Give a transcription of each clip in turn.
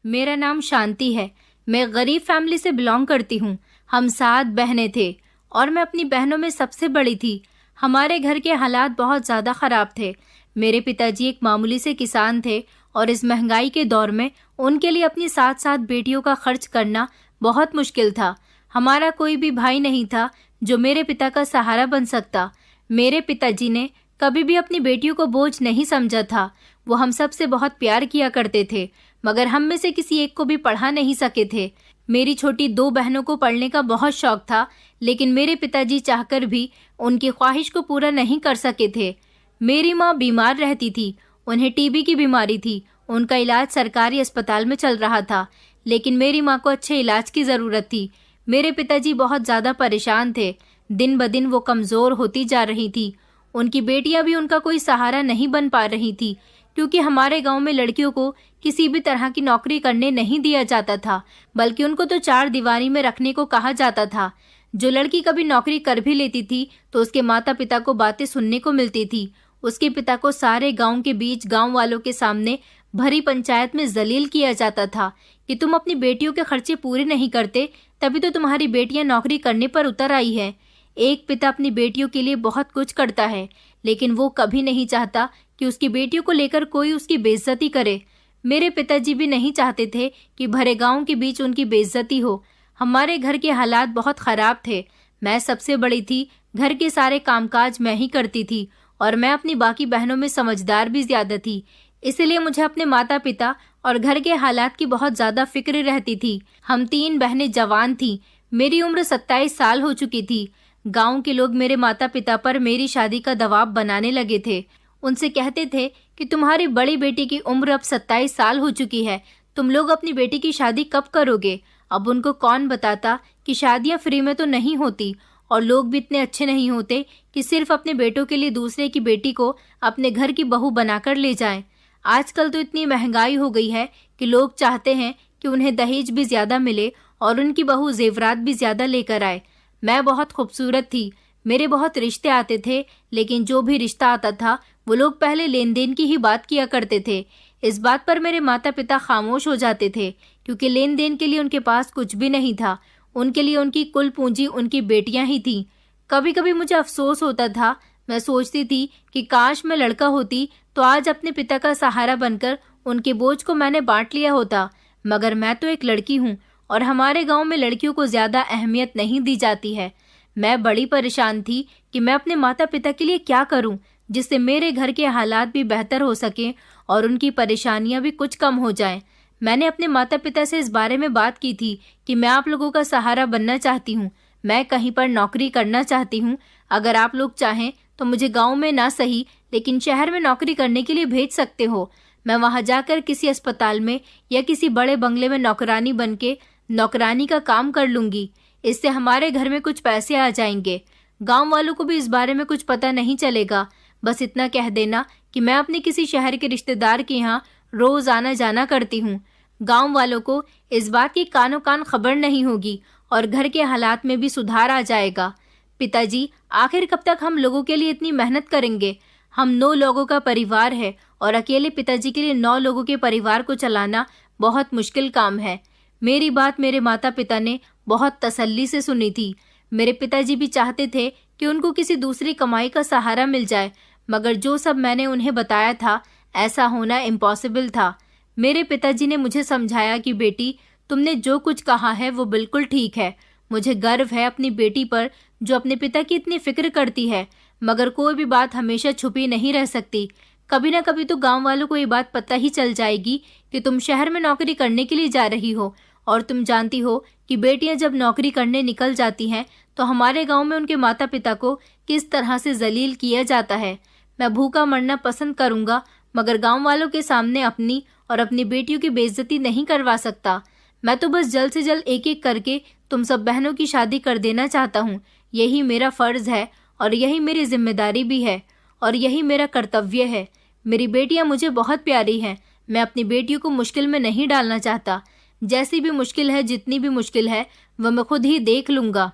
मेरा नाम शांति है। मैं गरीब फैमिली से बिलोंग करती हूँ। हम 7 बहनें थे और मैं अपनी बहनों में सबसे बड़ी थी। हमारे घर के हालात बहुत ज़्यादा ख़राब थे। मेरे पिताजी एक मामूली से किसान थे और इस महंगाई के दौर में उनके लिए अपनी 7 बेटियों का खर्च करना बहुत मुश्किल था। हमारा कोई भी भाई नहीं था जो मेरे पिता का सहारा बन सकता। मेरे पिताजी ने कभी भी अपनी बेटियों को बोझ नहीं समझा था। वो हम सब से बहुत प्यार किया करते थे, मगर हम में से किसी एक को भी पढ़ा नहीं सके थे। मेरी छोटी 2 बहनों को पढ़ने का बहुत शौक था, लेकिन मेरे पिताजी चाहकर भी उनकी ख्वाहिश को पूरा नहीं कर सके थे। मेरी माँ बीमार रहती थी। उन्हें टीबी की बीमारी थी। उनका इलाज सरकारी अस्पताल में चल रहा था, लेकिन मेरी माँ को अच्छे इलाज की ज़रूरत थी। मेरे पिताजी बहुत ज़्यादा परेशान थे। दिन ब दिन वो कमज़ोर होती जा रही थी। उनकी बेटियां भी उनका कोई सहारा नहीं बन पा रही थी, क्योंकि हमारे गांव में लड़कियों को किसी भी तरह की नौकरी करने नहीं दिया जाता था, बल्कि उनको तो 4 दीवारी में रखने को कहा जाता था। जो लड़की कभी नौकरी कर भी लेती थी तो उसके माता पिता को बातें सुनने को मिलती थी। उसके पिता को सारे गांव के बीच गांव वालों के सामने भरी पंचायत में जलील किया जाता था कि तुम अपनी बेटियों के खर्चे पूरे नहीं करते, तभी तो तुम्हारी बेटियां नौकरी करने पर उतर आई है। एक पिता अपनी बेटियों के लिए बहुत कुछ करता है, लेकिन वो कभी नहीं चाहता कि उसकी बेटियों को लेकर कोई उसकी बेइज्जती करे। मेरे पिताजी भी नहीं चाहते थे कि भरे गांव के बीच उनकी बेइज्जती हो। हमारे घर के हालात बहुत खराब थे। मैं सबसे बड़ी थी। घर के सारे कामकाज मैं ही करती थी और मैं अपनी बाकी बहनों में समझदार भी ज्यादा थी। इसलिए मुझे अपने माता पिता और घर के हालात की बहुत ज्यादा फिक्र रहती थी। हम 3 बहनें जवान थीं। मेरी उम्र 27 साल हो चुकी थी। गांव के लोग मेरे माता पिता पर मेरी शादी का दबाव बनाने लगे थे। उनसे कहते थे कि तुम्हारी बड़ी बेटी की उम्र अब 27 साल हो चुकी है, तुम लोग अपनी बेटी की शादी कब करोगे। अब उनको कौन बताता कि शादियां फ्री में तो नहीं होती, और लोग भी इतने अच्छे नहीं होते कि सिर्फ अपने बेटों के लिए दूसरे की बेटी को अपने घर की बहू बनाकर ले जाएं। आजकल तो इतनी महंगाई हो गई है कि लोग चाहते हैं कि उन्हें दहेज भी ज्यादा मिले और उनकी बहू जेवरात भी ज्यादा लेकर आए। मैं बहुत खूबसूरत थी। मेरे बहुत रिश्ते आते थे, लेकिन जो भी रिश्ता आता था वो लोग पहले लेन देन की ही बात किया करते थे। इस बात पर मेरे माता पिता खामोश हो जाते थे, क्योंकि लेन देन के लिए उनके पास कुछ भी नहीं था। उनके लिए उनकी कुल पूंजी उनकी बेटियां ही थीं। कभी कभी मुझे अफसोस होता था। मैं सोचती थी कि काश मैं लड़का होती तो आज अपने पिता का सहारा बनकर उनके बोझ को मैंने बांट लिया होता, मगर मैं तो एक लड़की हूँ और हमारे गांव में लड़कियों को ज्यादा अहमियत नहीं दी जाती है। मैं बड़ी परेशान थी कि मैं अपने माता पिता के लिए क्या करूं, जिससे मेरे घर के हालात भी बेहतर हो सकें और उनकी परेशानियां भी कुछ कम हो जाएं। मैंने अपने माता पिता से इस बारे में बात की थी कि मैं आप लोगों का सहारा बनना चाहती हूँ। मैं कहीं पर नौकरी करना चाहती हूँ। अगर आप लोग चाहें तो मुझे गाँव में ना सही, लेकिन शहर में नौकरी करने के लिए भेज सकते हो। मैं वहाँ जाकर किसी अस्पताल में या किसी बड़े बंगले में नौकरानी बन के नौकरानी का काम कर लूंगी। इससे हमारे घर में कुछ पैसे आ जाएंगे। गांव वालों को भी इस बारे में कुछ पता नहीं चलेगा। बस इतना कह देना कि मैं अपने किसी शहर के रिश्तेदार के यहाँ रोज आना जाना करती हूँ। गांव वालों को इस बात की कानो कान खबर नहीं होगी और घर के हालात में भी सुधार आ जाएगा। पिताजी, आखिर कब तक हम लोगों के लिए इतनी मेहनत करेंगे। हम 9 लोगों का परिवार है और अकेले पिताजी के लिए 9 लोगों के परिवार को चलाना बहुत मुश्किल काम है। मेरी बात मेरे माता पिता ने बहुत तसल्ली से सुनी थी। मेरे पिताजी भी चाहते थे कि उनको किसी दूसरी कमाई का सहारा मिल जाए, मगर जो सब मैंने उन्हें बताया था ऐसा होना इम्पॉसिबल था। मेरे पिताजी ने मुझे समझाया कि बेटी, तुमने जो कुछ कहा है वो बिल्कुल ठीक है। मुझे गर्व है अपनी बेटी पर जो अपने पिता की इतनी फिक्र करती है, मगर कोई भी बात हमेशा छुपी नहीं रह सकती। कभी ना कभी तो गांव वालों को ये बात पता ही चल जाएगी कि तुम शहर में नौकरी करने के लिए जा रही हो, और तुम जानती हो कि बेटियां जब नौकरी करने निकल जाती हैं तो हमारे गांव में उनके माता पिता को किस तरह से जलील किया जाता है। मैं भूखा मरना पसंद करूंगा, मगर गांव वालों के सामने अपनी और अपनी बेटियों की बेइज्जती नहीं करवा सकता। मैं तो बस जल्द से जल्द एक एक करके तुम सब बहनों की शादी कर देना चाहता हूँ। यही मेरा फर्ज है और यही मेरी जिम्मेदारी भी है और यही मेरा कर्तव्य है। मेरी बेटियां मुझे बहुत प्यारी हैं। मैं अपनी बेटियों को मुश्किल में नहीं डालना चाहता। जैसी भी मुश्किल है, जितनी भी मुश्किल है, वह मैं खुद ही देख लूंगा।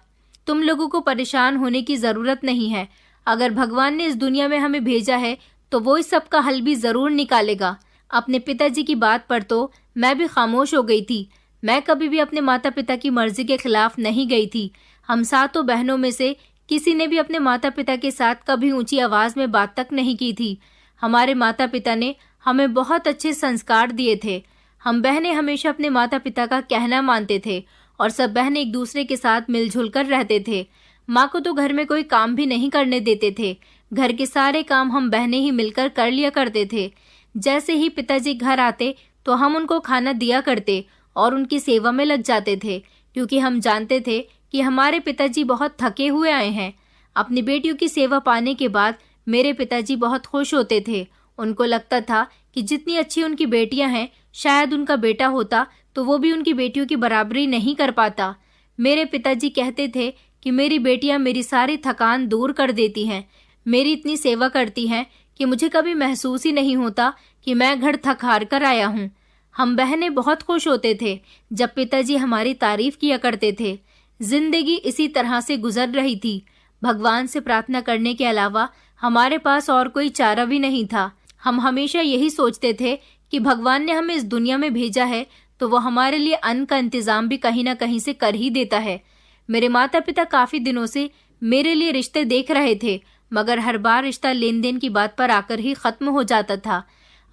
तुम लोगों को परेशान होने की जरूरत नहीं है। अगर भगवान ने इस दुनिया में हमें भेजा है तो वो इस सब का हल भी जरूर निकालेगा। अपने पिताजी की बात पर तो मैं भी खामोश हो गई थी। मैं कभी भी अपने माता पिता की मर्जी के खिलाफ नहीं गई थी। हम सातों बहनों में से किसी ने भी अपने माता पिता के साथ कभी ऊंची आवाज में बात तक नहीं की थी। हमारे माता पिता ने हमें बहुत अच्छे संस्कार दिए थे। हम बहनें हमेशा अपने माता पिता का कहना मानते थे और सब बहनें एक दूसरे के साथ मिलजुल कर रहते थे। माँ को तो घर में कोई काम भी नहीं करने देते थे। घर के सारे काम हम बहनें ही मिलकर कर लिया करते थे। जैसे ही पिताजी घर आते तो हम उनको खाना दिया करते और उनकी सेवा में लग जाते थे, क्योंकि हम जानते थे कि हमारे पिताजी बहुत थके हुए आए हैं। अपनी बेटियों की सेवा पाने के बाद मेरे पिताजी बहुत खुश होते थे। उनको लगता था कि जितनी अच्छी उनकी बेटियां हैं, शायद उनका बेटा होता तो वो भी उनकी बेटियों की बराबरी नहीं कर पाता। मेरे पिताजी कहते थे कि मेरी बेटियां मेरी सारी थकान दूर कर देती हैं, मेरी इतनी सेवा करती हैं कि मुझे कभी महसूस ही नहीं होता कि मैं घर थक हार कर आया हूँ। हम बहनें बहुत खुश होते थे जब पिताजी हमारी तारीफ किया करते थे। जिंदगी इसी तरह से गुजर रही थी। भगवान से प्रार्थना करने के अलावा हमारे पास और कोई चारा भी नहीं था। हम हमेशा यही सोचते थे कि भगवान ने हमें इस दुनिया में भेजा है तो वो हमारे लिए अन्न का इंतजाम भी कहीं ना कहीं से कर ही देता है। मेरे माता पिता काफी दिनों से मेरे लिए रिश्ते देख रहे थे, मगर हर बार रिश्ता लेन देन की बात पर आकर ही खत्म हो जाता था।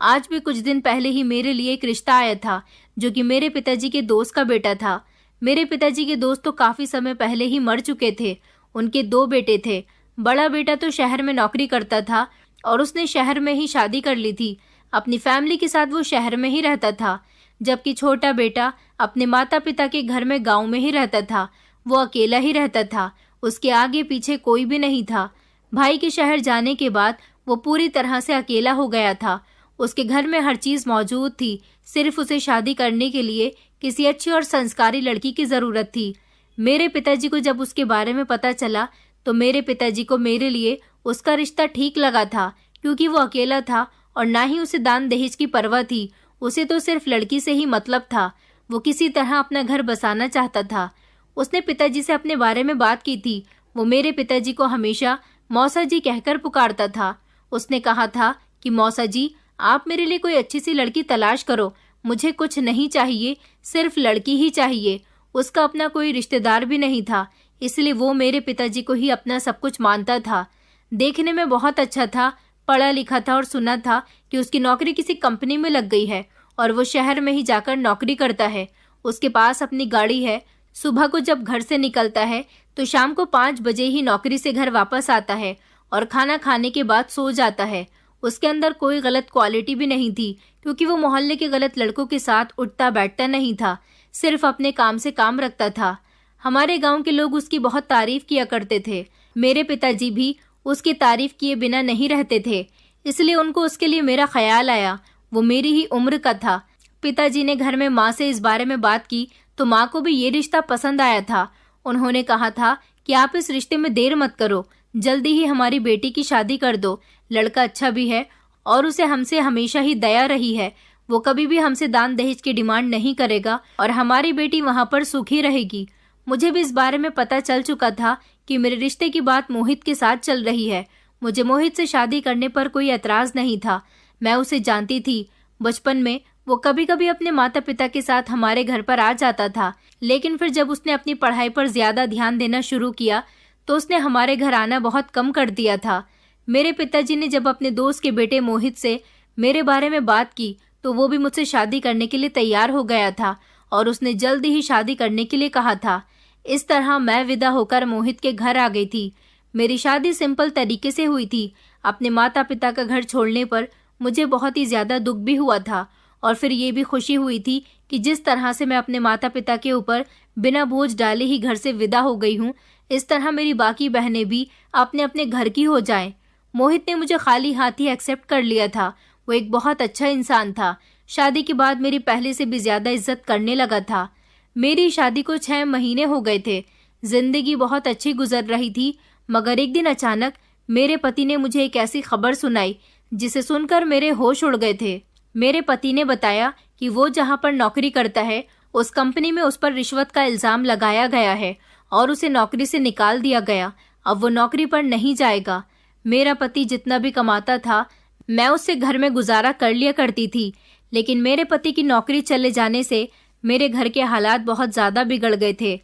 आज भी कुछ दिन पहले ही मेरे लिए एक रिश्ता आया था, जो कि मेरे पिताजी के दोस्त का बेटा था। मेरे पिताजी के दोस्त तो काफी समय पहले ही मर चुके थे। उनके दो बेटे थे। बड़ा बेटा तो शहर में नौकरी करता था और उसने शहर में ही शादी कर ली थी। अपनी फैमिली के साथ वो शहर में ही रहता था, जबकि छोटा बेटा अपने माता पिता के घर में गांव में ही रहता था। वो अकेला ही रहता था, उसके आगे पीछे कोई भी नहीं था। भाई के शहर जाने के बाद वो पूरी तरह से अकेला हो गया था। उसके घर में हर चीज मौजूद थी, सिर्फ उसे शादी करने के लिए किसी अच्छी और संस्कारी लड़की की जरूरत थी। मेरे पिताजी को जब उसके बारे में पता चला तो मेरे पिताजी को मेरे लिए उसका रिश्ता ठीक लगा था, क्योंकि वो अकेला था और ना ही उसे दान दहेज की परवाह थी। उसे तो सिर्फ लड़की से ही मतलब था। वो किसी तरह अपना घर बसाना चाहता था। उसने पिताजी से अपने बारे में बात की थी। वो मेरे पिताजी को हमेशा मौसा जी कहकर पुकारता था। उसने कहा था कि मौसा जी, आप मेरे लिए कोई अच्छी सी लड़की तलाश करो। मुझे कुछ नहीं चाहिए, सिर्फ लड़की ही चाहिए। उसका अपना कोई रिश्तेदार भी नहीं था, इसलिए वो मेरे पिताजी को ही अपना सब कुछ मानता था। देखने में बहुत अच्छा था, पढ़ा लिखा था और सुना था कि उसकी नौकरी किसी कंपनी में लग गई है और वो शहर में ही जाकर नौकरी करता है। उसके पास अपनी गाड़ी है। सुबह को जब घर से निकलता है तो शाम को 5 बजे ही नौकरी से घर वापस आता है और खाना खाने के बाद सो जाता है। उसके अंदर कोई गलत क्वालिटी भी नहीं थी, क्योंकि वो मोहल्ले के गलत लड़कों के साथ उठता बैठता नहीं था, सिर्फ अपने काम से काम रखता था। हमारे गांव के लोग उसकी बहुत तारीफ किया करते थे। मेरे पिताजी भी उसकी तारीफ किए बिना नहीं रहते थे, इसलिए उनको उसके लिए मेरा ख्याल आया। वो मेरी ही उम्र का था। पिताजी ने घर में माँ से इस बारे में बात की तो माँ को भी ये रिश्ता पसंद आया था। उन्होंने कहा था कि आप इस रिश्ते में देर मत करो, जल्दी ही हमारी बेटी की शादी कर दो। लड़का अच्छा भी है और उसे हमसे हमेशा ही दया रही है। वो कभी भी हमसे दान दहेज की डिमांड नहीं करेगा और हमारी बेटी वहाँ पर सुखी रहेगी। मुझे भी इस बारे में पता चल चुका था कि मेरे रिश्ते की बात मोहित के साथ चल रही है। मुझे मोहित से शादी करने पर कोई एतराज नहीं था। मैं उसे जानती थी। बचपन में वो कभी कभी अपने माता पिता के साथ हमारे घर पर आ जाता था, लेकिन फिर जब उसने अपनी पढ़ाई पर ज्यादा ध्यान देना शुरू किया तो उसने हमारे घर आना बहुत कम कर दिया था। मेरे पिताजी ने जब अपने दोस्त के बेटे मोहित से मेरे बारे में बात की तो वो भी मुझसे शादी करने के लिए तैयार हो गया था और उसने जल्दी ही शादी करने के लिए कहा था। इस तरह मैं विदा होकर मोहित के घर आ गई थी। मेरी शादी सिंपल तरीके से हुई थी। अपने माता पिता का घर छोड़ने पर मुझे बहुत ही ज्यादा दुख भी हुआ था और फिर ये भी खुशी हुई थी कि जिस तरह से मैं अपने माता पिता के ऊपर बिना बोझ डाले ही घर से विदा हो गई हूँ, इस तरह मेरी बाकी बहनें भी अपने अपने घर की हो जाएं। मोहित ने मुझे खाली हाथ ही एक्सेप्ट कर लिया था। वो एक बहुत अच्छा इंसान था। शादी के बाद मेरी पहले से भी ज्यादा इज्जत करने लगा था। मेरी शादी को 6 महीने हो गए थे। जिंदगी बहुत अच्छी गुजर रही थी, मगर एक दिन अचानक मेरे पति ने मुझे एक ऐसी खबर सुनाई जिसे सुनकर मेरे होश उड़ गए थे। मेरे पति ने बताया कि वो जहाँ पर नौकरी करता है उस कंपनी में उस पर रिश्वत का इल्जाम लगाया गया है और उसे नौकरी से निकाल दिया गया। अब वो नौकरी पर नहीं जाएगा। मेरा पति जितना भी कमाता था मैं उससे घर में गुजारा कर लिया करती थी, लेकिन मेरे पति की नौकरी चले जाने से मेरे घर के हालात बहुत ज़्यादा बिगड़ गए थे।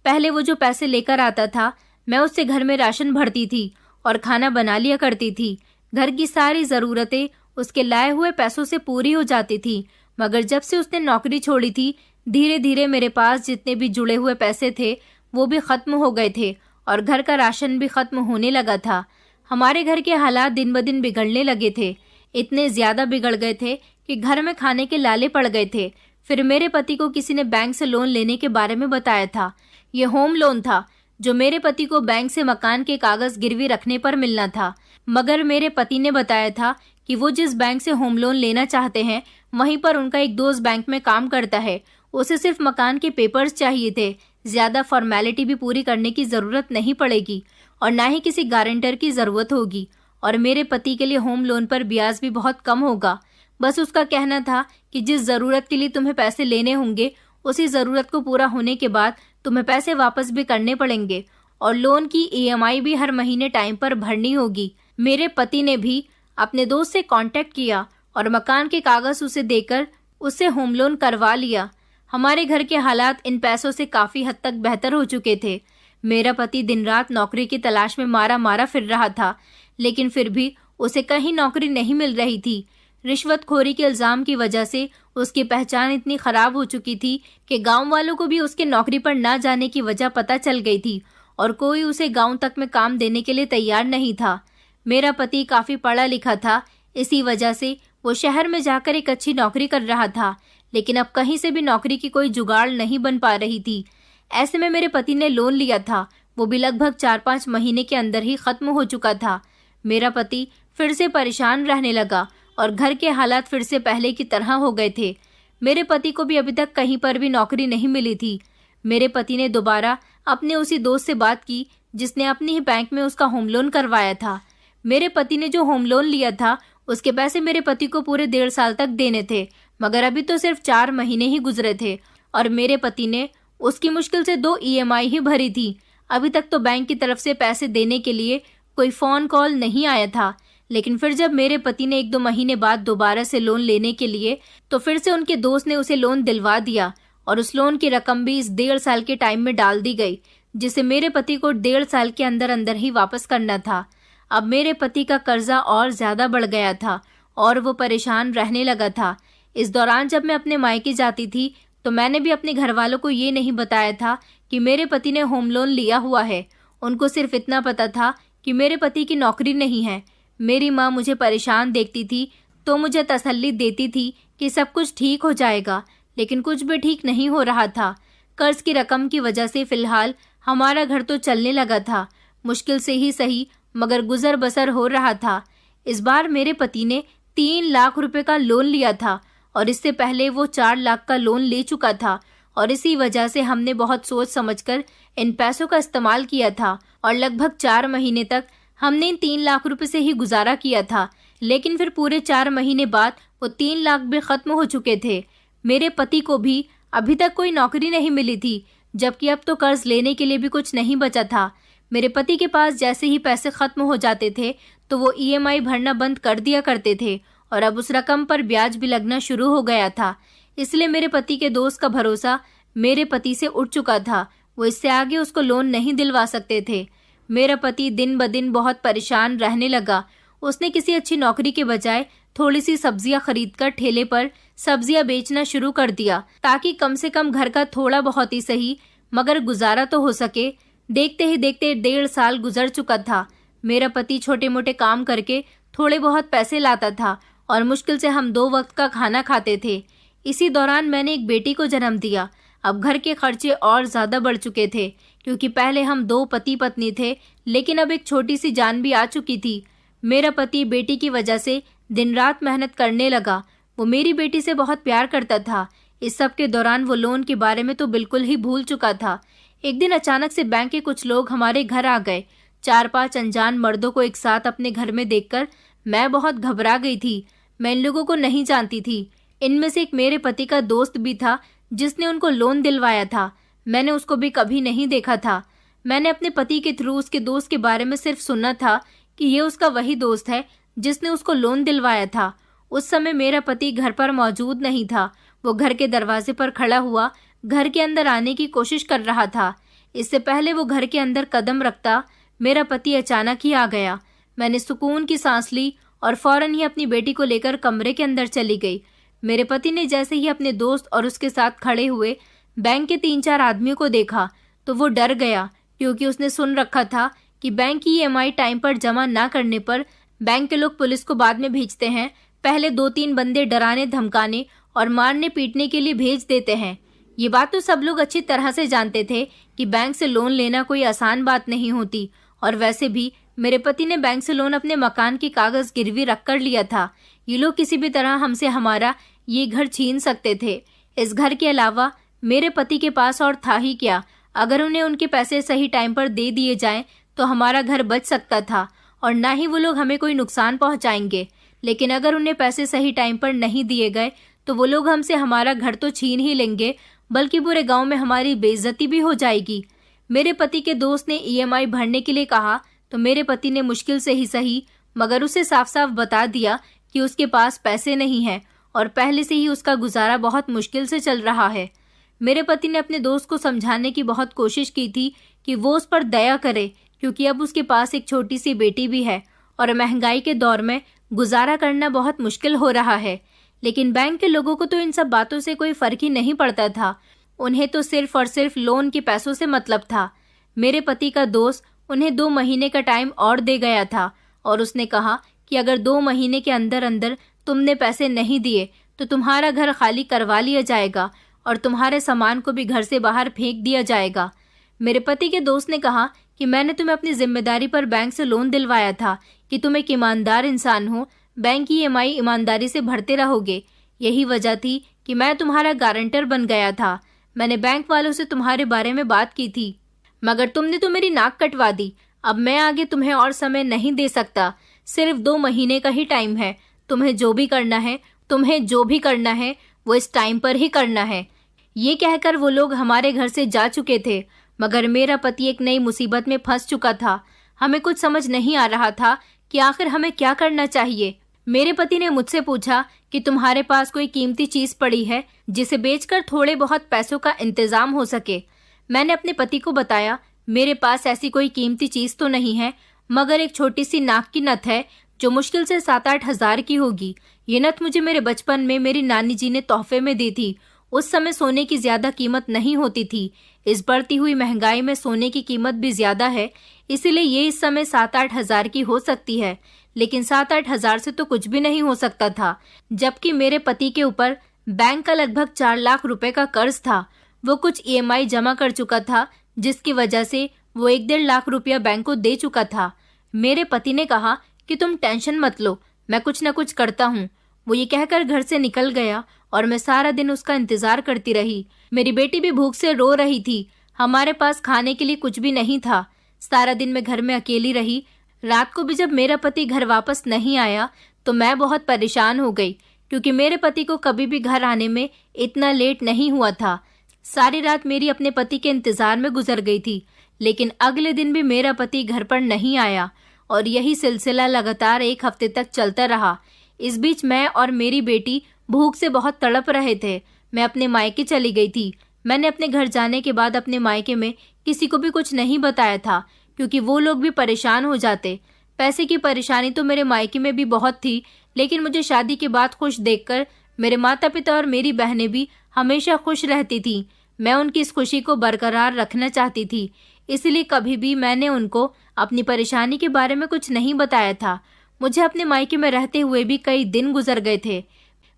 पहले वो जो पैसे लेकर आता था, मैं उससे घर में राशन भरती थी और खाना बना लिया करती थी। घर की सारी ज़रूरतें उसके लाए हुए पैसों से पूरी हो जाती थी। मगर जब से उसने नौकरी छोड़ी थी, धीरे धीरे मेरे पास जितने भी जुड़े हुए पैसे थे वो भी ख़त्म हो गए थे और घर का राशन भी ख़त्म होने लगा था। हमारे घर के हालात दिन ब दिन बिगड़ने लगे थे। इतने ज़्यादा बिगड़ गए थे कि घर में खाने के लाले पड़ गए थे। फिर मेरे पति को किसी ने बैंक से लोन लेने के बारे में बताया था। ये होम लोन था जो मेरे पति को बैंक से मकान के कागज़ गिरवी रखने पर मिलना था। मगर मेरे पति ने बताया था कि वो जिस बैंक से होम लोन लेना चाहते हैं वहीं पर उनका एक दोस्त बैंक में काम करता है। उसे सिर्फ मकान के पेपर्स चाहिए थे, ज़्यादा फॉर्मेलिटी भी पूरी करने की ज़रूरत नहीं पड़ेगी और ना ही किसी गारंटर की ज़रूरत होगी। और मेरे पति के लिए होम लोन पर ब्याज भी बहुत कम होगा। बस उसका कहना था कि जिस ज़रूरत के लिए तुम्हें पैसे लेने होंगे उसी ज़रूरत को पूरा होने के बाद तुम्हें पैसे वापस भी करने पड़ेंगे और लोन की ईएमआई भी हर महीने टाइम पर भरनी होगी। मेरे पति ने भी अपने दोस्त से कांटेक्ट किया और मकान के कागज़ उसे देकर उससे होम लोन करवा लिया। हमारे घर के हालात इन पैसों से काफ़ी हद तक बेहतर हो चुके थे। मेरा पति दिन रात नौकरी की तलाश में मारा मारा फिर रहा था, लेकिन फिर भी उसे कहीं नौकरी नहीं मिल रही थी। रिश्वतखोरी के इल्ज़ाम की वजह से उसकी पहचान इतनी ख़राब हो चुकी थी कि गांव वालों को भी उसके नौकरी पर ना जाने की वजह पता चल गई थी और कोई उसे गांव तक में काम देने के लिए तैयार नहीं था। मेरा पति काफ़ी पढ़ा लिखा था, इसी वजह से वो शहर में जाकर एक अच्छी नौकरी कर रहा था, लेकिन अब कहीं से भी नौकरी की कोई जुगाड़ नहीं बन पा रही थी। ऐसे में मेरे पति ने लोन लिया था, वो भी लगभग 4-5 महीने के अंदर ही ख़त्म हो चुका था। मेरा पति फिर से परेशान रहने लगा और घर के हालात फिर से पहले की तरह हो गए थे। मेरे पति को भी अभी तक कहीं पर भी नौकरी नहीं मिली थी। मेरे पति ने दोबारा अपने उसी दोस्त से बात की जिसने अपनी ही बैंक में उसका होम लोन करवाया था। मेरे पति ने जो होम लोन लिया था उसके पैसे मेरे पति को पूरे 1.5 साल तक देने थे, मगर अभी तो सिर्फ 4 महीने ही गुजरे थे और मेरे पति ने उसकी मुश्किल से 2 ईएमआई ही भरी थी। अभी तक तो बैंक की तरफ से पैसे देने के लिए कोई फ़ोन कॉल नहीं आया था, लेकिन फिर जब मेरे पति ने 1-2 महीने बाद दोबारा से लोन लेने के लिए तो फिर से उनके दोस्त ने उसे लोन दिलवा दिया और उस लोन की रकम भी इस 1.5 साल के टाइम में डाल दी गई, जिसे मेरे पति को 1.5 साल के अंदर अंदर ही वापस करना था। अब मेरे पति का कर्जा और ज़्यादा बढ़ गया था और वो परेशान रहने लगा था। इस दौरान जब मैं अपने मायके जाती थी तो मैंने भी अपने घर वालों को ये नहीं बताया था कि मेरे पति ने होम लोन लिया हुआ है। उनको सिर्फ इतना पता था कि मेरे पति की नौकरी नहीं है। मेरी माँ मुझे परेशान देखती थी तो मुझे तसल्ली देती थी कि सब कुछ ठीक हो जाएगा, लेकिन कुछ भी ठीक नहीं हो रहा था। कर्ज की रकम की वजह से फ़िलहाल हमारा घर तो चलने लगा था, मुश्किल से ही सही मगर गुजर बसर हो रहा था। इस बार मेरे पति ने 3 लाख रुपए का लोन लिया था और इससे पहले वो 4 लाख का लोन ले चुका था और इसी वजह से हमने बहुत सोच समझकर इन पैसों का इस्तेमाल किया था और लगभग 4 महीने तक हमने इन 3 लाख रुपए से ही गुजारा किया था। लेकिन फिर पूरे 4 महीने बाद वो 3 लाख भी ख़त्म हो चुके थे। मेरे पति को भी अभी तक कोई नौकरी नहीं मिली थी, जबकि अब तो कर्ज लेने के लिए भी कुछ नहीं बचा था। मेरे पति के पास जैसे ही पैसे ख़त्म हो जाते थे तो वो ईएमआई भरना बंद कर दिया करते थे और अब उस रकम पर ब्याज भी लगना शुरू हो गया था। इसलिए मेरे पति के दोस्त का भरोसा मेरे पति से उठ चुका था। वो इससे आगे उसको लोन नहीं दिलवा सकते थे। मेरा पति दिन ब दिन बहुत परेशान रहने लगा। उसने किसी अच्छी नौकरी के बजाय थोड़ी सी सब्जियां खरीदकर ठेले पर सब्जियां बेचना शुरू कर दिया, ताकि कम से कम घर का थोड़ा बहुत ही सही मगर गुजारा तो हो सके। देखते ही देखते 1.5 साल गुजर चुका था। मेरा पति छोटे मोटे काम करके थोड़े बहुत पैसे लाता था और मुश्किल से हम 2 वक्त का खाना खाते थे। इसी दौरान मैंने एक बेटी को जन्म दिया। अब घर के खर्चे और ज़्यादा बढ़ चुके थे, क्योंकि पहले हम 2 पति पत्नी थे, लेकिन अब एक छोटी सी जान भी आ चुकी थी। मेरा पति बेटी की वजह से दिन रात मेहनत करने लगा। वो मेरी बेटी से बहुत प्यार करता था। इस सब के दौरान वो लोन के बारे में तो बिल्कुल ही भूल चुका था। एक दिन अचानक से बैंक के कुछ लोग हमारे घर आ गए। 4-5 अनजान मर्दों को एक साथ अपने घर में देखकर मैं बहुत घबरा गई थी। मैं इन लोगों को नहीं जानती थी। इनमें से एक मेरे पति का दोस्त भी था जिसने उनको लोन दिलवाया था। मैंने उसको भी कभी नहीं देखा था। मैंने अपने पति के थ्रू उसके दोस्त के बारे में सिर्फ सुना था कि ये उसका वही दोस्त है जिसने उसको लोन दिलवाया था। उस समय मेरा पति घर पर मौजूद नहीं था। वो घर के दरवाजे पर खड़ा हुआ घर के अंदर आने की कोशिश कर रहा था। इससे पहले वो घर के अंदर कदम रखता, मेरा पति अचानक ही आ गया। मैंने सुकून की सांस ली और फौरन ही अपनी बेटी को लेकर कमरे के अंदर चली गई। मेरे पति ने जैसे ही अपने दोस्त और उसके साथ खड़े हुए बैंक के 3-4 आदमियों को देखा तो वो डर गया, क्योंकि उसने सुन रखा था कि बैंक की EMI टाइम पर जमा ना करने पर बैंक के लोग पुलिस को बाद में भेजते हैं। पहले 2-3 बंदे डराने धमकाने और मारने पीटने के लिए भेज देते हैं। ये बात तो सब लोग अच्छी तरह से जानते थे कि बैंक से लोन लेना कोई आसान बात नहीं होती, और वैसे भी मेरे पति ने बैंक से लोन अपने मकान के कागज गिरवी रख कर लिया था। ये लोग किसी भी तरह हमसे हमारा ये घर छीन सकते थे। इस घर के अलावा मेरे पति के पास और था ही क्या। अगर उन्हें उनके पैसे सही टाइम पर दे दिए जाएं तो हमारा घर बच सकता था और ना ही वो लोग हमें कोई नुकसान पहुंचाएंगे। लेकिन अगर उन्हें पैसे सही टाइम पर नहीं दिए गए तो वो लोग हमसे हमारा घर तो छीन ही लेंगे, बल्कि पूरे गांव में हमारी बेइज्जती भी हो जाएगी। मेरे पति के दोस्त ने EMI भरने के लिए कहा तो मेरे पति ने मुश्किल से ही सही मगर उसे साफ साफ बता दिया कि उसके पास पैसे नहीं हैं और पहले से ही उसका गुजारा बहुत मुश्किल से चल रहा है। मेरे पति ने अपने दोस्त को समझाने की बहुत कोशिश की थी कि वो उस पर दया करे, क्योंकि अब उसके पास एक छोटी सी बेटी भी है और महंगाई के दौर में गुजारा करना बहुत मुश्किल हो रहा है। लेकिन बैंक के लोगों को तो इन सब बातों से कोई फर्क ही नहीं पड़ता था। उन्हें तो सिर्फ और सिर्फ लोन के पैसों से मतलब था। मेरे पति का दोस्त उन्हें 2 महीने का टाइम और दे गया था और उसने कहा कि अगर 2 महीने के अंदर अंदर तुमने पैसे नहीं दिए तो तुम्हारा घर खाली करवा लिया जाएगा और तुम्हारे सामान को भी घर से बाहर फेंक दिया जाएगा। मेरे पति के दोस्त ने कहा कि मैंने तुम्हें अपनी जिम्मेदारी पर बैंक से लोन दिलवाया था कि तुम एक ईमानदार इंसान हो, बैंक की EMI ईमानदारी से भरते रहोगे। यही वजह थी कि मैं तुम्हारा गारंटर बन गया था। मैंने बैंक वालों से तुम्हारे बारे में बात की थी, मगर तुमने तो मेरी नाक कटवा दी। अब मैं आगे तुम्हें और समय नहीं दे सकता। सिर्फ 2 महीने का ही टाइम है। तुम्हें जो भी करना है वो इस टाइम पर ही करना है। ये कहकर वो लोग हमारे घर से जा चुके थे, मगर मेरा पति एक नई मुसीबत में फंस चुका था। हमें कुछ समझ नहीं आ रहा था कि आखिर हमें क्या करना चाहिए। मेरे पति ने मुझसे पूछा कि तुम्हारे पास कोई कीमती चीज पड़ी है जिसे बेचकर थोड़े बहुत पैसों का इंतजाम हो सके। मैंने अपने पति को बताया, मेरे पास ऐसी कोई कीमती चीज तो नहीं है, मगर एक छोटी सी नाक की नथ है जो मुश्किल से 7-8 हजार की होगी। ये नथ मुझे मेरे बचपन में मेरी नानी जी ने तोहफे में दी थी। उस समय सोने की ज्यादा कीमत नहीं होती थी। इस बढ़ती हुई महंगाई में सोने की कीमत भी ज्यादा है, इसीलिए ये इस समय 7-8 हजार की हो सकती है। लेकिन 7-8 हजार से तो कुछ भी नहीं हो सकता था, जबकि मेरे पति के ऊपर बैंक का लगभग 4 लाख रुपए का कर्ज था। वो कुछ EMI जमा कर चुका था, जिसकी वजह से वो 1-1.5 लाख रुपया बैंक को दे चुका था। मेरे पति ने कहा कि तुम टेंशन मत लो, मैं कुछ न कुछ करता हूँ। वो ये कहकर घर से निकल गया और मैं सारा दिन उसका इंतजार करती रही। मेरी बेटी भी भूख से रो रही थी। हमारे पास खाने के लिए कुछ भी नहीं था। सारा दिन मैं घर में अकेली रही। रात को भी जब मेरा पति घर वापस नहीं आया तो मैं बहुत परेशान हो गई, क्योंकि मेरे पति को कभी भी घर आने में इतना लेट नहीं हुआ था। सारी रात मेरी अपने पति के इंतजार में गुजर गई थी, लेकिन अगले दिन भी मेरा पति घर पर नहीं आया और यही सिलसिला लगातार 1 हफ्ते तक चलता रहा। इस बीच मैं और मेरी बेटी भूख से बहुत तड़प रहे थे। मैं अपने मायके चली गई थी। मैंने अपने घर जाने के बाद अपने मायके में किसी को भी कुछ नहीं बताया था, क्योंकि वो लोग भी परेशान हो जाते। पैसे की परेशानी तो मेरे मायके में भी बहुत थी, लेकिन मुझे शादी के बाद खुश देखकर मेरे माता पिता और मेरी बहनें भी हमेशा खुश रहती थी। मैं उनकी इस खुशी को बरकरार रखना चाहती थी, इसलिए कभी भी मैंने उनको अपनी परेशानी के बारे में कुछ नहीं बताया था। मुझे अपने मायके में रहते हुए भी कई दिन गुजर गए थे।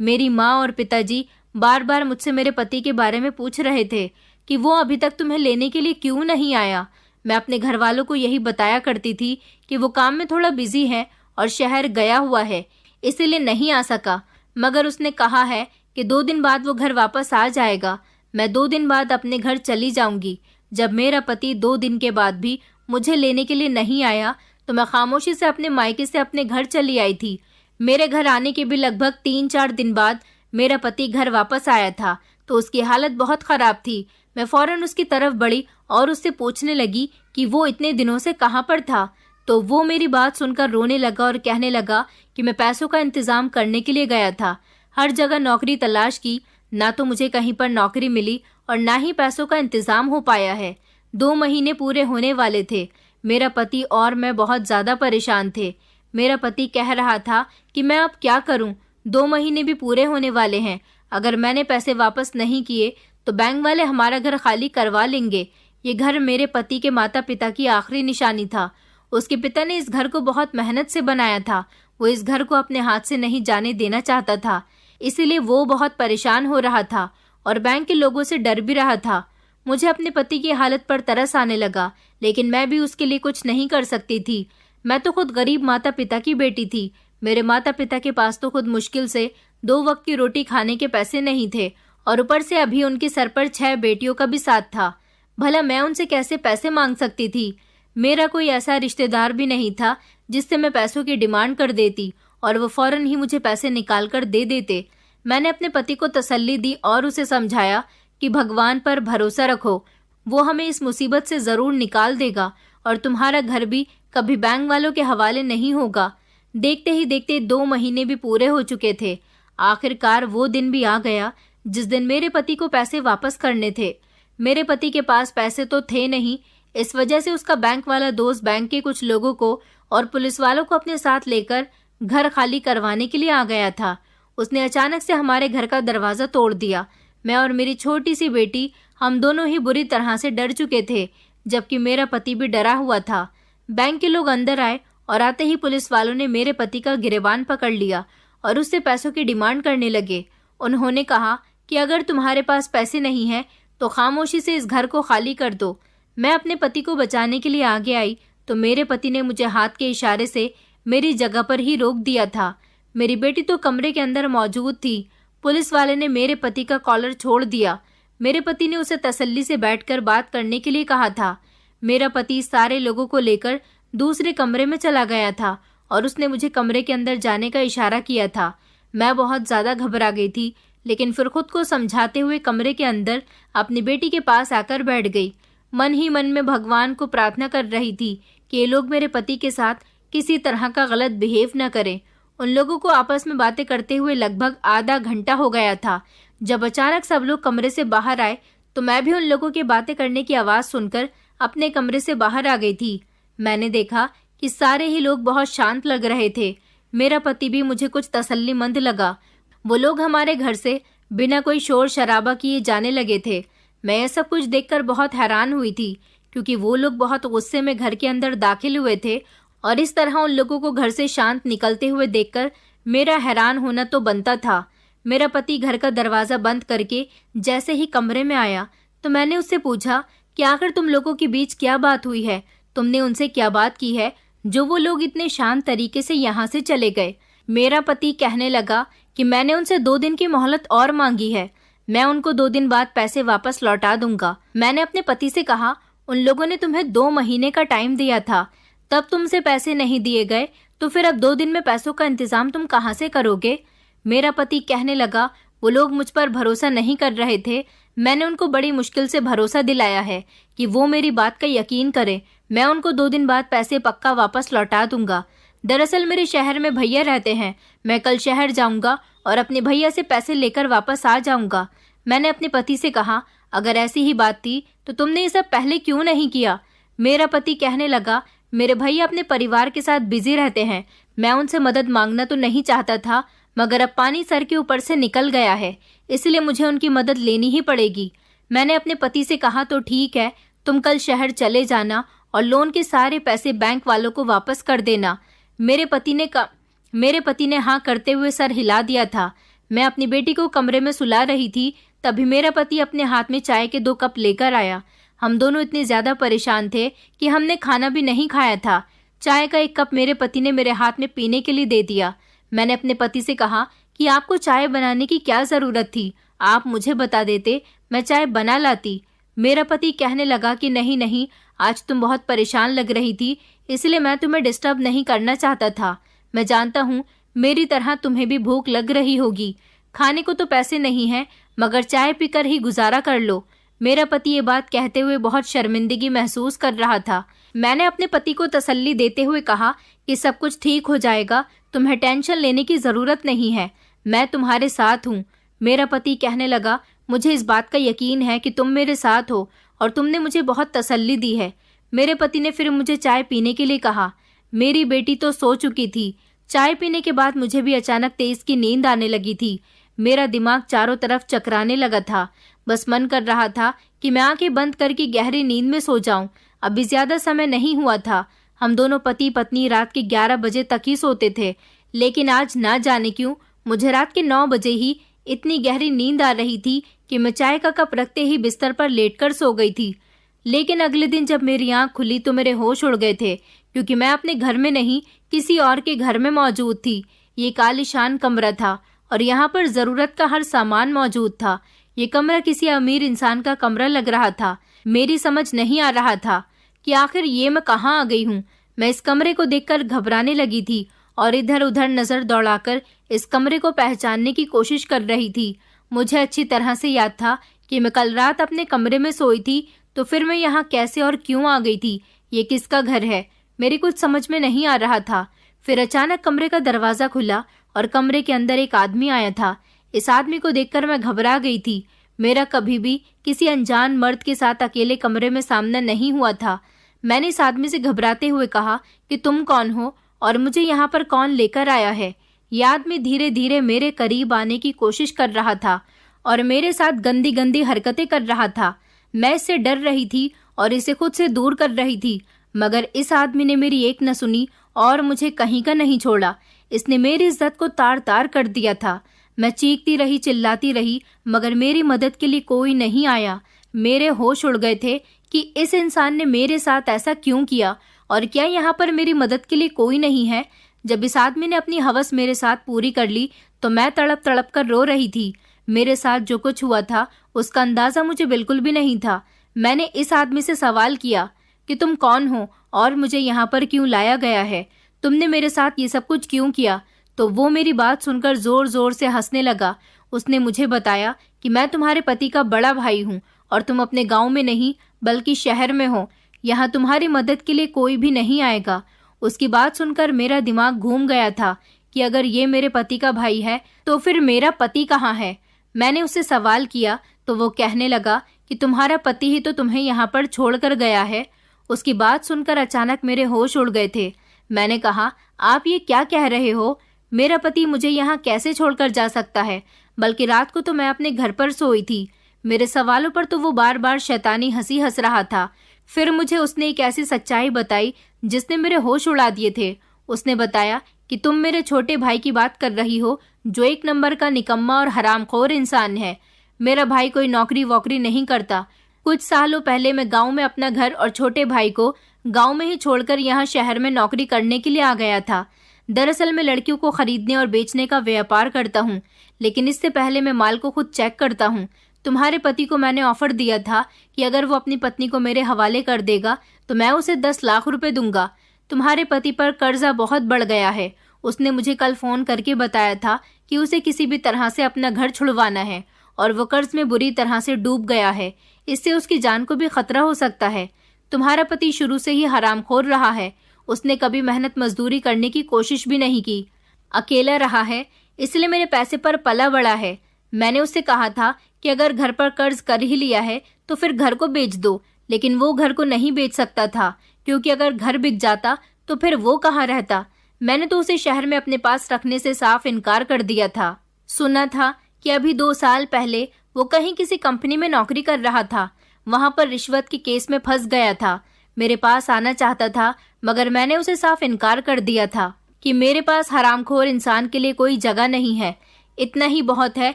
मेरी माँ और पिताजी बार बार मुझसे मेरे पति के बारे में पूछ रहे थे कि वो अभी तक तुम्हें लेने के लिए क्यों नहीं आया। मैं अपने घर वालों को यही बताया करती थी कि वो काम में थोड़ा बिजी है और शहर गया हुआ है, इसीलिए नहीं आ सका। मगर उसने कहा है कि 2 दिन बाद वो घर वापस आ जाएगा। मैं 2 दिन बाद अपने घर चली जाऊंगी। जब मेरा पति 2 दिन के बाद भी मुझे लेने के लिए नहीं आया तो मैं खामोशी से अपने मायके से अपने घर चली आई थी। मेरे घर आने के भी लगभग 3-4 दिन बाद मेरा पति घर वापस आया था तो उसकी हालत बहुत खराब थी। मैं फौरन उसकी तरफ बढ़ी और उससे पूछने लगी कि वो इतने दिनों से कहाँ पर था। तो वो मेरी बात सुनकर रोने लगा और कहने लगा कि मैं पैसों का इंतजाम करने के लिए गया था। हर जगह नौकरी तलाश की, ना तो मुझे कहीं पर नौकरी मिली और ना ही पैसों का इंतजाम हो पाया है। 2 महीने पूरे होने वाले थे। मेरा पति और मैं बहुत ज्यादा परेशान थे। मेरा पति कह रहा था कि मैं अब क्या करूं, 2 महीने भी पूरे होने वाले हैं। अगर मैंने पैसे वापस नहीं किए तो बैंक वाले हमारा घर खाली करवा लेंगे। ये घर मेरे पति के माता पिता की आखिरी निशानी था। उसके पिता ने इस घर को बहुत मेहनत से बनाया था। वो इस घर को अपने हाथ से नहीं जाने देना चाहता था, इसीलिए वो बहुत परेशान हो रहा था और बैंक के लोगों से डर भी रहा था। मुझे अपने पति की हालत पर तरस आने लगा, लेकिन मैं भी उसके लिए कुछ नहीं कर सकती थी। मैं तो खुद गरीब माता पिता की बेटी थी। मेरे माता पिता के पास तो खुद मुश्किल से 2 वक्त की रोटी खाने के पैसे नहीं थे और ऊपर से अभी उनके सर पर 6 बेटियों का भी साथ था। भला मैं उनसे कैसे पैसे मांग सकती थी। मेरा कोई ऐसा रिश्तेदार भी नहीं था जिससे मैं पैसों की डिमांड कर देती और वो फौरन ही मुझे पैसे निकाल कर दे देते। मैंने अपने पति को तसल्ली दी और उसे समझाया कि भगवान पर भरोसा रखो, वो हमें इस मुसीबत से जरूर निकाल देगा और तुम्हारा घर भी कभी बैंक वालों के हवाले नहीं होगा। देखते ही देखते 2 महीने भी पूरे हो चुके थे। आखिरकार वो दिन भी आ गया जिस दिन मेरे पति को पैसे वापस करने थे। मेरे पति के पास पैसे तो थे नहीं, इस वजह से उसका बैंक वाला दोस्त बैंक के कुछ लोगों को और पुलिस वालों को अपने साथ लेकर घर खाली करवाने के लिए आ गया था। उसने अचानक से हमारे घर का दरवाजा तोड़ दिया। मैं और मेरी छोटी सी बेटी, हम दोनों ही बुरी तरह से डर चुके थे, जबकि मेरा पति भी डरा हुआ था। बैंक के लोग अंदर आए और आते ही पुलिस वालों ने मेरे पति का गिरेबान पकड़ लिया और उससे पैसों की डिमांड करने लगे। उन्होंने कहा कि अगर तुम्हारे पास पैसे नहीं हैं तो खामोशी से इस घर को खाली कर दो। मैं अपने पति को बचाने के लिए आगे आई तो मेरे पति ने मुझे हाथ के इशारे से मेरी जगह पर ही रोक दिया था। मेरी बेटी तो कमरे के अंदर मौजूद थी। पुलिस वाले ने मेरे पति का कॉलर छोड़ दिया। मेरे पति ने उसे तसल्ली से बैठकर बात करने के लिए कहा था। मेरा पति सारे लोगों को लेकर दूसरे कमरे में चला गया था और उसने मुझे कमरे के अंदर जाने का इशारा किया था। मैं बहुत ज्यादा घबरा गई थी, लेकिन फिर खुद को समझाते हुए कमरे के अंदर अपनी बेटी के पास आकर बैठ गई। मन ही मन में भगवान को प्रार्थना कर रही थी कि ये लोग मेरे पति के साथ किसी तरह का गलत बिहेव न करें। उन लोगों को आपस में बातें करते हुए लगभग आधा घंटा हो गया था। जब अचानक सब लोग कमरे से बाहर आए तो मैं भी उन लोगों की बातें करने की आवाज सुनकर अपने कमरे से बाहर आ गई थी। मैंने देखा कि सारे ही लोग बहुत शांत लग रहे थे। मेरा पति भी मुझे कुछ तसल्लीमंद लगा। वो लोग हमारे घर से बिना कोई शोर शराबा किए जाने लगे थे। मैं यह सब कुछ देखकर बहुत हैरान हुई थी, क्योंकि वो लोग बहुत गुस्से में घर के अंदर दाखिल हुए थे और इस तरह उन लोगों को घर से शांत निकलते हुए देखकर मेरा हैरान होना तो बनता था। मेरा पति घर का दरवाजा बंद करके जैसे ही कमरे में आया तो मैंने उससे पूछा कि आखिर तुम लोगों के बीच क्या बात हुई है, तुमने उनसे क्या बात की है जो वो लोग इतने शांत तरीके से यहाँ से चले गए। मेरा पति कहने लगा कि मैंने उनसे 2 दिन की मोहलत और मांगी है, मैं उनको 2 दिन बाद पैसे वापस लौटा दूंगा। मैंने अपने पति से कहा, उन लोगों ने तुम्हें 2 महीने का टाइम दिया था, तब तुमसे पैसे नहीं दिए गए तो फिर अब 2 दिन में पैसों का इंतजाम तुम कहाँ से करोगे। मेरा पति कहने लगा, वो लोग मुझ पर भरोसा नहीं कर रहे थे, मैंने उनको बड़ी मुश्किल से भरोसा दिलाया है कि वो मेरी बात का यकीन करें। मैं उनको 2 दिन बाद पैसे पक्का वापस लौटा दूंगा। दरअसल मेरे शहर में भैया रहते हैं, मैं कल शहर जाऊंगा और अपने भैया से पैसे लेकर वापस आ जाऊंगा। मैंने अपने पति से कहा, अगर ऐसी ही बात थी तो तुमने ये सब पहले क्यों नहीं किया। मेरा पति कहने लगा, मेरे भैया अपने परिवार के साथ बिजी रहते हैं, मैं उनसे मदद मांगना तो नहीं चाहता था, मगर अब पानी सर के ऊपर से निकल गया है, इसलिए मुझे उनकी मदद लेनी ही पड़ेगी। मैंने अपने पति से कहा, तो ठीक है, तुम कल शहर चले जाना और लोन के सारे पैसे बैंक वालों को वापस कर देना। मेरे पति ने हाँ करते हुए सर हिला दिया था। मैं अपनी बेटी को कमरे में सुला रही थी, तभी मेरा पति अपने हाथ में चाय के 2 कप लेकर आया। हम दोनों इतने ज्यादा परेशान थे कि हमने खाना भी नहीं खाया था। चाय का 1 कप मेरे पति ने मेरे हाथ में पीने के लिए दे दिया। मैंने अपने पति से कहा कि आपको चाय बनाने की क्या जरूरत थी, आप मुझे बता देते, मैं चाय बना लाती। मेरा पति कहने लगा कि नहीं नहीं, आज तुम बहुत परेशान लग रही थी, इसलिए मैं तुम्हें डिस्टर्ब नहीं करना चाहता था। मैं जानता हूँ मेरी तरह तुम्हें भी भूख लग रही होगी, खाने को तो पैसे नहीं हैं, मगर चाय पीकर ही गुजारा कर लो। मेरा पति ये बात कहते हुए बहुत शर्मिंदगी महसूस कर रहा था। मैंने अपने पति को तसल्ली देते हुए कहा कि सब कुछ ठीक हो जाएगा, तुम्हें टेंशन लेने की जरूरत नहीं है, मैं तुम्हारे साथ हूँ। मेरा पति कहने लगा, मुझे इस बात का यकीन है कि तुम मेरे साथ हो और तुमने मुझे बहुत तसल्ली दी है। मेरे पति ने फिर मुझे चाय पीने के लिए कहा। मेरी बेटी तो सो चुकी थी। चाय पीने के बाद मुझे भी अचानक तेज की नींद आने लगी थी। मेरा दिमाग चारों तरफ चकराने लगा था। बस मन कर रहा था कि मैं आंखें बंद करके गहरी नींद में सो जाऊं। अभी ज्यादा समय नहीं हुआ था। हम दोनों पति पत्नी रात के 11 बजे तक ही सोते थे, लेकिन आज ना जाने क्यों मुझे रात के 9 बजे ही इतनी गहरी नींद आ रही थी कि मैं चाय का कप रखते ही बिस्तर पर लेटकर सो गई थी। लेकिन अगले दिन जब मेरी आंख खुली तो मेरे होश उड़ गए थे, क्योंकि मैं अपने घर में नहीं किसी और के घर में मौजूद थी। ये कालीशान कमरा था और यहाँ पर जरूरत का हर सामान मौजूद था। ये कमरा किसी अमीर इंसान का कमरा लग रहा था। मेरी समझ नहीं आ रहा था कि आखिर ये मैं कहाँ आ गई हूँ। मैं इस कमरे को देखकर घबराने लगी थी और इधर उधर नजर दौड़ाकर इस कमरे को पहचानने की कोशिश कर रही थी। मुझे अच्छी तरह से याद था कि मैं कल रात अपने कमरे में सोई थी, तो फिर मैं यहाँ कैसे और क्यों आ गई थी? ये किसका घर है? मेरी कुछ समझ में नहीं आ रहा था। फिर अचानक कमरे का दरवाजा खुला और कमरे के अंदर एक आदमी आया था। इस आदमी को देखकर मैं घबरा गई थी। मेरा कभी भी किसी अनजान मर्द के साथ अकेले कमरे में सामना नहीं हुआ था। मैंने इस आदमी से घबराते हुए कहा कि तुम कौन हो और मुझे यहाँ पर कौन लेकर आया है? यह आदमी धीरे धीरे मेरे करीब आने की कोशिश कर रहा था और मेरे साथ गंदी गंदी हरकतें कर रहा था। मैं इससे डर रही थी और इसे खुद से दूर कर रही थी, मगर इस आदमी ने मेरी एक न सुनी और मुझे कहीं का नहीं छोड़ा। इसने मेरी इज्जत को तार तार कर दिया था। मैं चीखती रही, चिल्लाती रही, मगर मेरी मदद के लिए कोई नहीं आया। मेरे होश उड़ गए थे कि इस इंसान ने मेरे साथ ऐसा क्यों किया और क्या यहाँ पर मेरी मदद के लिए कोई नहीं है। जब इस आदमी ने अपनी हवस मेरे साथ पूरी कर ली तो मैं तड़प तड़प कर रो रही थी। मेरे साथ जो कुछ हुआ था उसका अंदाजा मुझे बिल्कुल भी नहीं था। मैंने इस आदमी से सवाल किया कि तुम कौन हो और मुझे यहाँ पर क्यों लाया गया है? तुमने मेरे साथ ये सब कुछ क्यों किया? तो वो मेरी बात सुनकर जोर जोर से हंसने लगा। उसने मुझे बताया कि मैं तुम्हारे पति का बड़ा भाई हूँ और तुम अपने गांव में नहीं बल्कि शहर में हो। यहाँ तुम्हारी मदद के लिए कोई भी नहीं आएगा। उसकी बात सुनकर मेरा दिमाग घूम गया था कि अगर ये मेरे पति का भाई है तो फिर मेरा पति कहाँ है? मैंने उससे सवाल किया तो वो कहने लगा कि तुम्हारा पति ही तो तुम्हें यहाँ पर छोड़कर गया है। उसकी बात सुनकर अचानक मेरे होश उड़ गए थे। मैंने कहा, आप ये क्या कह रहे हो? मेरा पति मुझे यहाँ कैसे छोड़कर जा सकता है? बल्कि रात को तो मैं अपने घर पर सोई थी। मेरे सवालों पर तो वो बार बार शैतानी हंसी हंस रहा था। फिर मुझे उसने एक ऐसी सच्चाई बताई जिसने मेरे होश उड़ा दिए थे। उसने बताया कि तुम मेरे छोटे भाई की बात कर रही हो, जो एक नंबर का निकम्मा और हरामखोर इंसान है। मेरा भाई कोई नौकरी वोकरी नहीं करता। कुछ सालों पहले मैं गांव में अपना घर और छोटे भाई को गांव में ही छोड़कर यहाँ शहर में नौकरी करने के लिए आ गया था। दरअसल मैं लड़कियों को खरीदने और बेचने का व्यापार करता हूँ, लेकिन इससे पहले मैं माल को खुद चेक करता हूँ। तुम्हारे पति को मैंने ऑफर दिया था कि अगर वो अपनी पत्नी को मेरे हवाले कर देगा तो मैं उसे 10 लाख रुपए दूंगा। तुम्हारे पति पर कर्जा बहुत बढ़ गया है। उसने मुझे कल फोन करके बताया था कि उसे किसी भी तरह से अपना घर छुड़वाना है और वो कर्ज में बुरी तरह से डूब गया है। इससे उसकी जान को भी खतरा हो सकता है। तुम्हारा पति शुरू से ही हरामखोर रहा है। उसने कभी मेहनत मजदूरी करने की कोशिश भी नहीं की। अकेला रहा है, इसलिए मेरे पैसे पर पला बड़ा है। मैंने उससे कहा था कि अगर घर पर कर्ज कर ही लिया है तो फिर घर को बेच दो, लेकिन वो घर को नहीं बेच सकता था, क्योंकि अगर घर बिक जाता तो फिर वो कहाँ रहता। मैंने तो उसे शहर में अपने पास रखने से साफ इनकार कर दिया था। सुना था कि अभी 2 साल पहले वो कहीं किसी कंपनी में नौकरी कर रहा था। वहां पर रिश्वत के केस में फंस गया था। मेरे पास आना चाहता था, मगर मैंने उसे साफ इनकार कर दिया था कि मेरे पास हरामखोर इंसान के लिए कोई जगह नहीं है। इतना ही बहुत है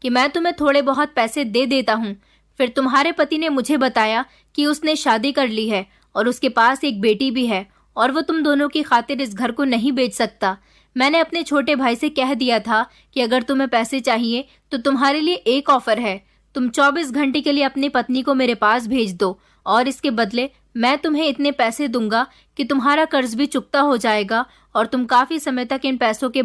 कि मैं तुम्हें थोड़े बहुत पैसे दे देता हूँ। फिर तुम्हारे पति ने मुझे बताया कि उसने शादी कर ली है और उसके पास एक बेटी भी है और वो तुम दोनों की खातिर इस घर को नहीं बेच सकता। मैंने अपने छोटे भाई से कह दिया था कि अगर तुम्हें पैसे चाहिए तो तुम्हारे लिए एक ऑफर है। तुम 24 घंटे के लिए अपनी पत्नी को मेरे पास भेज दो और इसके बदले मैं तुम्हें इतने पैसे दूंगा कि तुम्हारा कर्ज भी चुकता हो जाएगा और तुम काफी समय तक इन पैसों को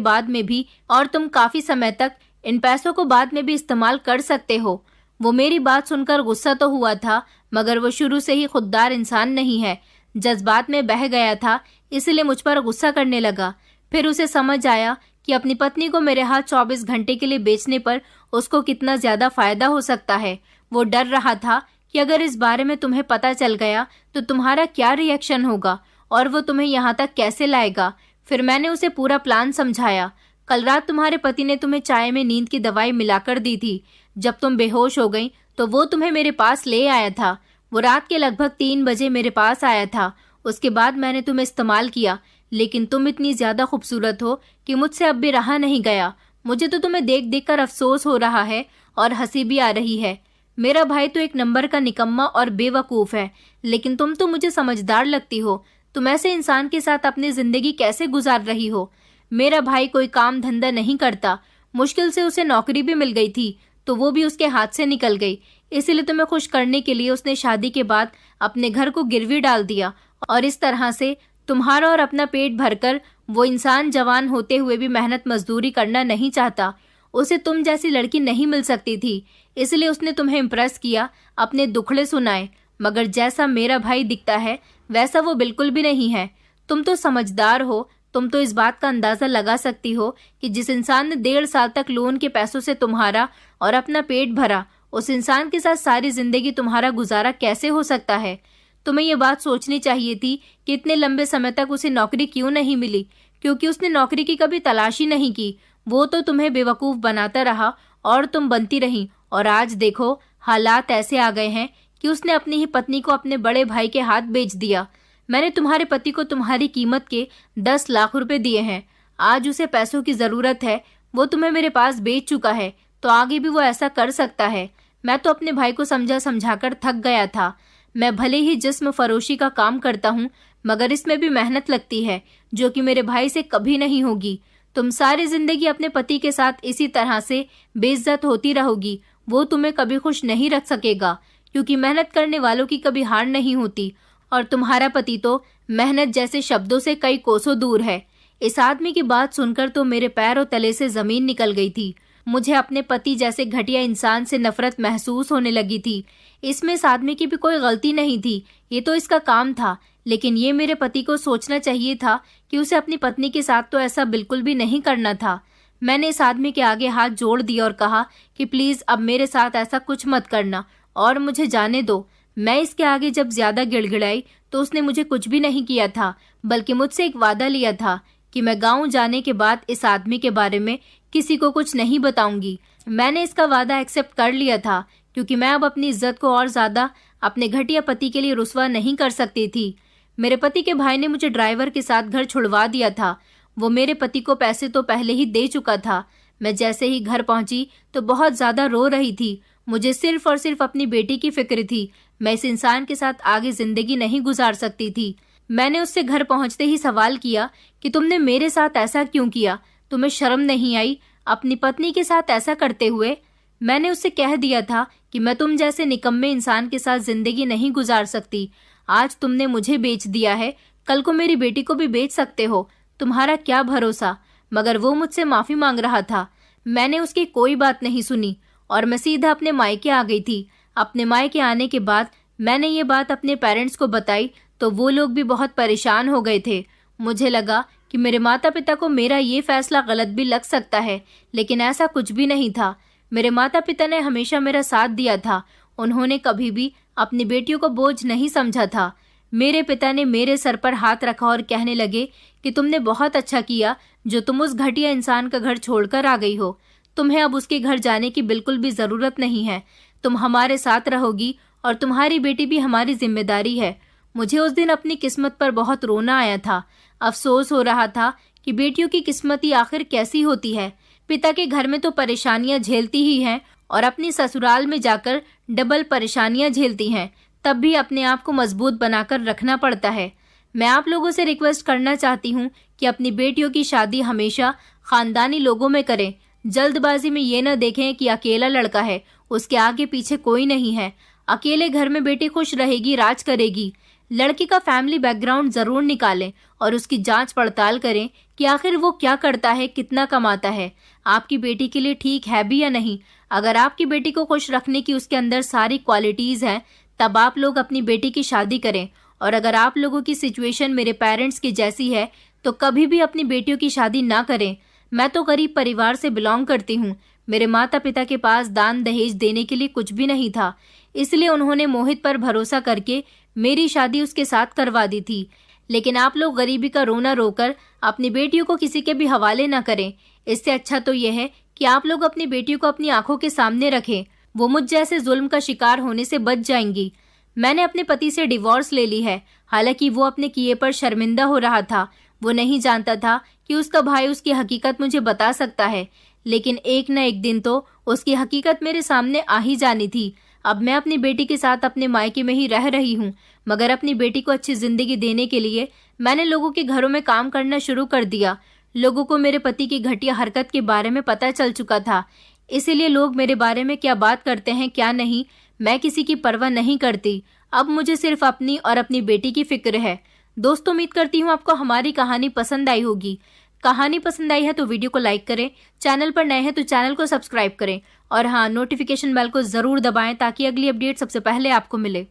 बाद में भी इस्तेमाल कर सकते हो। वो मेरी बात सुनकर गुस्सा तो हुआ था, मगर वो शुरू से ही खुददार इंसान नहीं है। जज्बात में बह गया था, इसलिए मुझ पर गुस्सा करने लगा। फिर उसे समझ आया कि अपनी पत्नी को मेरे हाथ 24 घंटे के लिए बेचने पर उसको कितना ज्यादा फायदा हो सकता है। वो डर रहा था कि अगर इस बारे में तुम्हें पता चल गया तो तुम्हारा क्या रिएक्शन होगा और वो तुम्हें यहाँ तक कैसे लाएगा। फिर मैंने उसे पूरा प्लान समझाया। कल रात तुम्हारे पति ने तुम्हें चाय में नींद की दवाई मिलाकर दी थी। जब तुम बेहोश हो गई तो वो तुम्हें मेरे पास ले आया था। वो रात के लगभग 3 बजे मेरे पास आया था। उसके बाद मैंने तुम्हें इस्तेमाल किया, लेकिन तुम इतनी ज्यादा खूबसूरत हो कि मुझसे अब भी रहा नहीं गया। मुझे तो तुम्हें देख देख कर अफसोस हो रहा है और हंसी भी आ रही है। मेरा भाई तो एक नंबर का निकम्मा और बेवकूफ है, लेकिन तुम तो मुझे समझदार लगती हो। तुम ऐसे इंसान के साथ अपनी जिंदगी कैसे गुजार रही हो? मेरा भाई कोई काम धंधा नहीं करता। मुश्किल से उसे नौकरी भी मिल गई थी, तो वो भी उसके हाथ से निकल गई। इसीलिए तुम्हें खुश करने के लिए उसने शादी के बाद अपने घर को गिरवी डाल दिया और इस तरह से तुम्हारा और अपना पेट भरकर वो इंसान जवान होते हुए भी मेहनत मजदूरी करना नहीं चाहता। उसे तुम जैसी लड़की नहीं मिल सकती थी, इसलिए उसने तुम्हें इम्प्रेस किया, अपने दुखड़े सुनाए। मगर जैसा मेरा भाई दिखता है वैसा वो बिल्कुल भी नहीं है। तुम तो समझदार हो, तुम तो इस बात का अंदाजा लगा सकती हो कि जिस इंसान ने 1.5 साल तक लोन के पैसों से तुम्हारा और अपना पेट भरा, उस इंसान के साथ सारी जिंदगी तुम्हारा गुजारा कैसे हो सकता है। तुम्हें ये बात सोचनी चाहिए थी कि इतने लंबे समय तक उसे नौकरी क्यों नहीं मिली, क्योंकि उसने नौकरी की कभी तलाश ही नहीं की। वो तो तुम्हें बेवकूफ बनाता रहा और तुम बनती रही, और आज देखो हालात ऐसे आ गए हैं कि उसने अपनी ही पत्नी को अपने बड़े भाई के हाथ बेच दिया। मैंने तुम्हारे पति को तुम्हारी कीमत के 10 लाख रुपए दिए हैं। आज उसे पैसों की जरूरत है, वो तुम्हें मेरे पास बेच चुका है, तो आगे भी वो ऐसा कर सकता है। मैं तो अपने भाई को समझा समझाकर थक गया था। मैं भले ही जिस्म फरोशी का काम करता हूँ, मगर इसमें भी मेहनत लगती है, जो कि मेरे भाई से कभी नहीं होगी। तुम सारी जिंदगी अपने पति के साथ इसी तरह से बेइज्जत होती रहोगी। वो तुम्हें कभी खुश नहीं रख सकेगा, क्योंकि मेहनत करने वालों की कभी हार नहीं होती, और तुम्हारा पति तो मेहनत जैसे शब्दों से कई कोसों दूर है। इस आदमी की बात सुनकर तो मेरे पैरों तले से जमीन निकल गई थी। मुझे अपने पति जैसे घटिया इंसान से नफरत महसूस होने लगी थी। इसमें इस आदमी की भी कोई गलती नहीं थी, ये तो इसका काम था। लेकिन ये मेरे पति को सोचना चाहिए था कि उसे अपनी पत्नी के साथ तो ऐसा बिल्कुल भी नहीं करना था। मैंने इस आदमी के आगे हाथ जोड़ दिया और कहा कि प्लीज अब मेरे साथ ऐसा कुछ मत करना और मुझे जाने दो। मैं इसके आगे जब ज्यादा गिड़गिड़ाई तो उसने मुझे कुछ भी नहीं किया था, बल्कि मुझसे एक वादा लिया था कि मैं गाँव जाने के बाद इस आदमी के बारे में किसी को कुछ नहीं बताऊंगी। मैंने इसका वादा एक्सेप्ट कर लिया था, क्योंकि मैं अब अपनी इज्जत को और ज्यादा अपने घटिया पति के लिए रुस्वा नहीं कर सकती थी। मेरे पति के भाई ने मुझे ड्राइवर के साथ घर छुड़वा दिया था। वो मेरे पति को पैसे तो पहले ही दे चुका था। मैं जैसे ही घर पहुंची तो बहुत ज्यादा रो रही थी। मुझे सिर्फ और सिर्फ अपनी बेटी की फिक्र थी। मैं इस इंसान के साथ आगे जिंदगी नहीं गुजार सकती थी। मैंने उससे घर पहुंचते ही सवाल किया कि तुमने मेरे साथ ऐसा क्यों किया? तुम्हें शर्म नहीं आई अपनी पत्नी के साथ ऐसा करते हुए? मैंने उससे कह दिया था कि मैं तुम जैसे निकम्मे इंसान के साथ जिंदगी नहीं गुजार सकती। आज तुमने मुझे बेच दिया है, कल को मेरी बेटी को भी बेच सकते हो। तुम्हारा क्या भरोसा? मगर वो मुझसे माफी मांग रहा था। मैंने उसकी कोई बात नहीं सुनी और मैं सीधा अपने मायके आ गई थी। अपने मायके आने के बाद मैंने ये बात अपने पेरेंट्स को बताई तो वो लोग भी बहुत परेशान हो गए थे। मुझे लगा कि मेरे माता पिता को मेरा ये फैसला गलत भी लग सकता है, लेकिन ऐसा कुछ भी नहीं था। मेरे माता पिता ने हमेशा मेरा साथ दिया था। उन्होंने कभी भी अपनी बेटियों को बोझ नहीं समझा था। मेरे पिता ने मेरे सर पर हाथ रखा और कहने लगे कि तुमने बहुत अच्छा किया जो तुम उस घटिया इंसान का घर छोड़कर आ गई हो। तुम्हें अब उसके घर जाने की बिल्कुल भी जरूरत नहीं है। तुम हमारे साथ रहोगी और तुम्हारी बेटी भी हमारी जिम्मेदारी है। मुझे उस दिन अपनी किस्मत पर बहुत रोना आया था। अफसोस हो रहा था कि बेटियों की किस्मत ही आखिर कैसी होती है। पिता के घर में तो परेशानियां झेलती ही हैं और अपनी ससुराल में जाकर डबल परेशानियां झेलती हैं। तब भी अपने आप को मजबूत बनाकर रखना पड़ता है। मैं आप लोगों से रिक्वेस्ट करना चाहती हूँ कि अपनी बेटियों की शादी हमेशा खानदानी लोगों में करें। जल्दबाजी में ये न देखें कि अकेला लड़का है, उसके आगे पीछे कोई नहीं है। अकेले घर में बेटी खुश रहेगी, राज करेगी। लड़की का फैमिली बैकग्राउंड जरूर निकालें और उसकी जांच पड़ताल करें कि आखिर वो क्या करता है, कितना कमाता है, आपकी बेटी के लिए ठीक है भी या नहीं। अगर आपकी बेटी को खुश रखने की उसके अंदर सारी क्वालिटीज हैं, तब आप लोग अपनी बेटी की शादी करें और अगर आप लोगों की सिचुएशन मेरे पेरेंट्स की जैसी है तो कभी भी अपनी बेटियों की शादी ना करें। मैं तो गरीब परिवार से बिलोंग करती हूँ। मेरे माता पिता के पास दान दहेज देने के लिए कुछ भी नहीं था, इसलिए उन्होंने मोहित पर भरोसा करके मेरी शादी उसके साथ करवा दी थी। लेकिन आप लोग गरीबी का रोना रोकर अपनी बेटियों को किसी के भी हवाले ना करें। इससे अच्छा तो यह है कि आप लोग अपनी बेटियों को अपनी आंखों के सामने रखें। वो मुझ जैसे जुल्म का शिकार होने से बच जाएंगी। मैंने अपने पति से डिवोर्स ले ली है। हालांकि वो अपने किए पर शर्मिंदा हो रहा था। वो नहीं जानता था कि उसका भाई उसकी हकीकत मुझे बता सकता है, लेकिन एक न एक दिन तो उसकी हकीकत मेरे सामने आ ही जानी थी। अब मैं अपनी बेटी के साथ अपने मायके में ही रह रही हूँ, मगर अपनी बेटी को अच्छी जिंदगी देने के लिए मैंने लोगों के घरों में काम करना शुरू कर दिया। लोगों को मेरे पति की घटिया हरकत के बारे में पता चल चुका था, इसीलिए लोग मेरे बारे में क्या बात करते हैं क्या नहीं, मैं किसी की परवाह नहीं करती। अब मुझे सिर्फ अपनी और अपनी बेटी की फिक्र है। दोस्तों, उम्मीद करती हूँ आपको हमारी कहानी पसंद आई होगी। कहानी पसंद आई है तो वीडियो को लाइक करें, चैनल पर नए हैं तो चैनल को सब्सक्राइब करें और हाँ, नोटिफिकेशन बेल को जरूर दबाएं ताकि अगली अपडेट सबसे पहले आपको मिले।